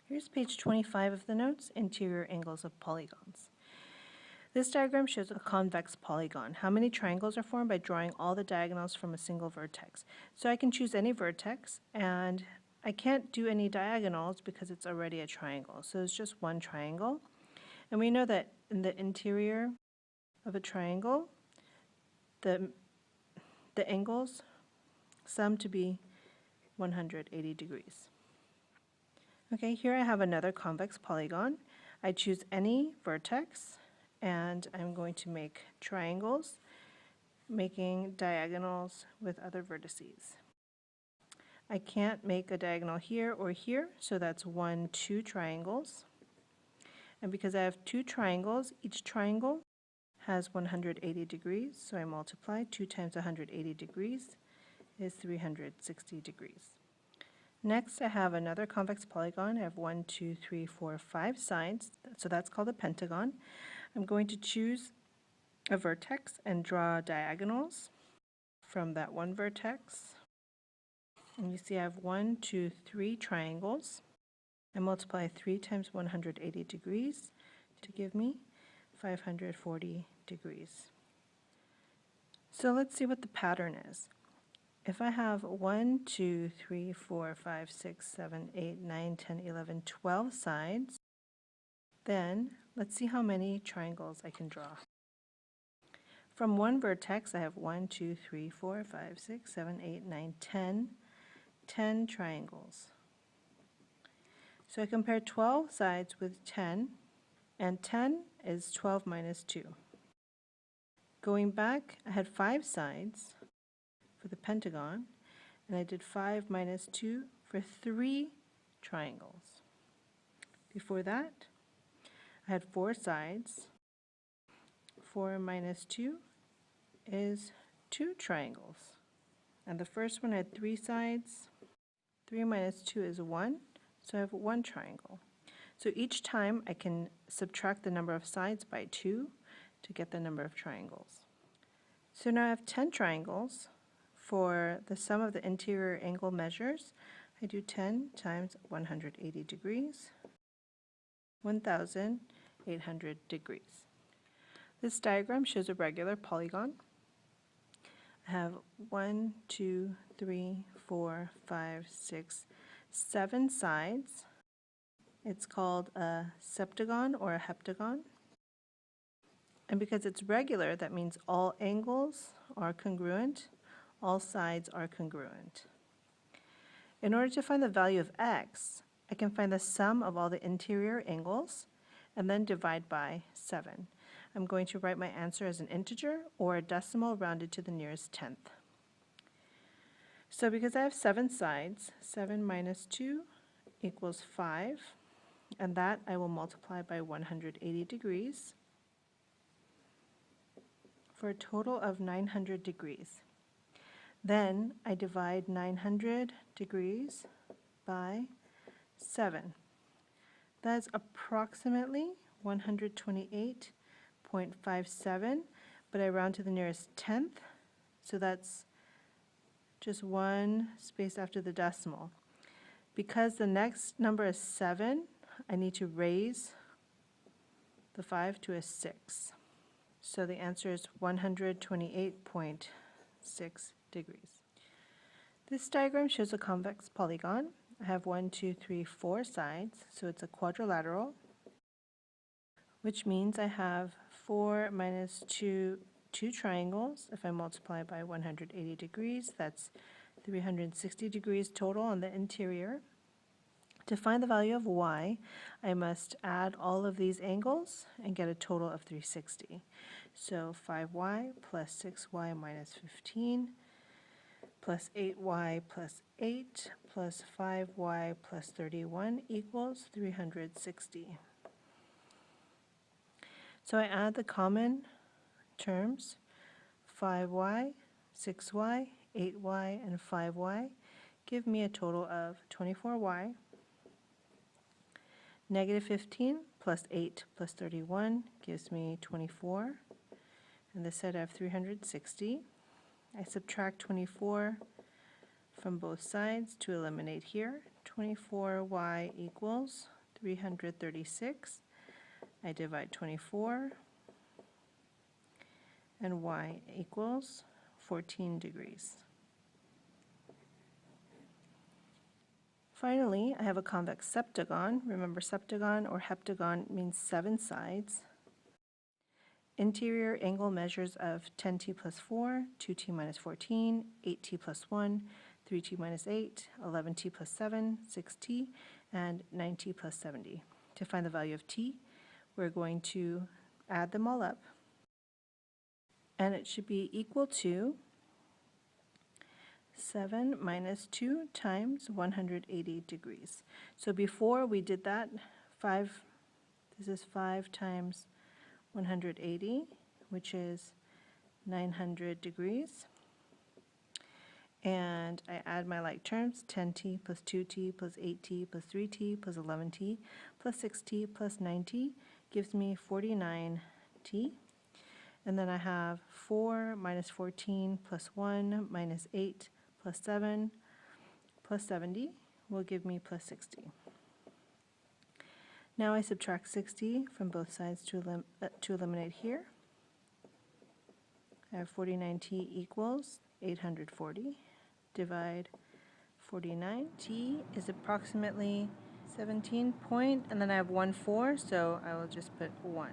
Here's page 25 of the notes, interior angles of polygons. This diagram shows a convex polygon. How many triangles are formed by drawing all the diagonals from a single vertex? So I can choose any vertex, and I can't do any diagonals because it's already a triangle. So it's just one triangle. And we know that in the interior of a triangle, the angles sum to be 180 degrees. Okay, here I have another convex polygon. I choose any vertex, and I'm going to make triangles, making diagonals with other vertices. I can't make a diagonal here or here, so that's 1, 2 triangles. And because I have 2 triangles, each triangle has 180 degrees, so I multiply. 2 times 180 degrees is 360 degrees. Next, I have another convex polygon. I have 1, 2, 3, 4, 5 sides, so that's called a pentagon. I'm going to choose a vertex and draw diagonals from that one vertex. And you see I have 1, 2, 3 triangles. I multiply 3 times 180 degrees to give me 540 degrees. So let's see what the pattern is. If I have 1, 2, 3, 4, 5, 6, 7, 8, 9, 10, 11, 12 sides, then let's see how many triangles I can draw. From one vertex, I have 1, 2, 3, 4, 5, 6, 7, 8, 9, 10 triangles. So I compare 12 sides with 10, and 10 is 12 minus 2. Going back, I had 5 sides for the pentagon, and I did 5 minus 2 for 3 triangles. Before that, I had 4 sides. 4 minus 2 is 2 triangles. And the first one had 3 sides. 3 minus 2 is 1, so I have 1 triangle. So each time I can subtract the number of sides by 2 to get the number of triangles. So now I have 10 triangles. For the sum of the interior angle measures, I do 10 times 180 degrees, 1,800 degrees. This diagram shows a regular polygon. I have 1, 2, 3, 4, 5, 6, 7 sides. It's called a septagon or a heptagon. And because it's regular, that means all angles are congruent. All sides are congruent. In order to find the value of x, I can find the sum of all the interior angles and then divide by 7. I'm going to write my answer as an integer or a decimal rounded to the nearest tenth. So because I have 7 sides, 7 minus 2 equals 5, and that I will multiply by 180 degrees for a total of 900 degrees. Then I divide 900 degrees by 7. That's approximately 128.57, but I round to the nearest tenth, so that's just one space after the decimal. Because the next number is 7, I need to raise the 5 to a 6. So the answer is 128.6 degrees. This diagram shows a convex polygon. I have 1, 2, 3, 4 sides, so it's a quadrilateral, which means I have 4 minus 2 triangles. If I multiply by 180 degrees, that's 360 degrees total on the interior. To find the value of y, I must add all of these angles and get a total of 360. So 5y plus 6y minus 15 plus 8y plus 8 plus 5y plus 31 equals 360. So I add the common terms, 5y, 6y, 8y, and 5y, give me a total of 24y. Negative 15 plus 8 plus 31 gives me 24. And this side I have 360. I subtract 24 from both sides to eliminate here. 24y equals 336. I divide 24, and y equals 14 degrees. Finally, I have a convex septagon. Remember, septagon or heptagon means 7 sides. Interior angle measures of 10t plus 4, 2t minus 14, 8t plus 1, 3t minus 8, 11t plus 7, 6t, and 9t plus 70. To find the value of t, we're going to add them all up, and it should be equal to 7 minus 2 times 180 degrees. So before we did that, this is 5 times 180, which is 900 degrees. And I add my like terms, 10t plus 2t plus 8t plus 3t plus 11t plus 6t plus 9t gives me 49t. And then I have 4 minus 14 plus 1 minus 8 plus 7 plus 70 will give me plus 60. Now I subtract 60 from both sides to eliminate here. I have 49t equals 840. Divide 49. T is approximately 17 point, and then I have 1, 4, so I will just put 1.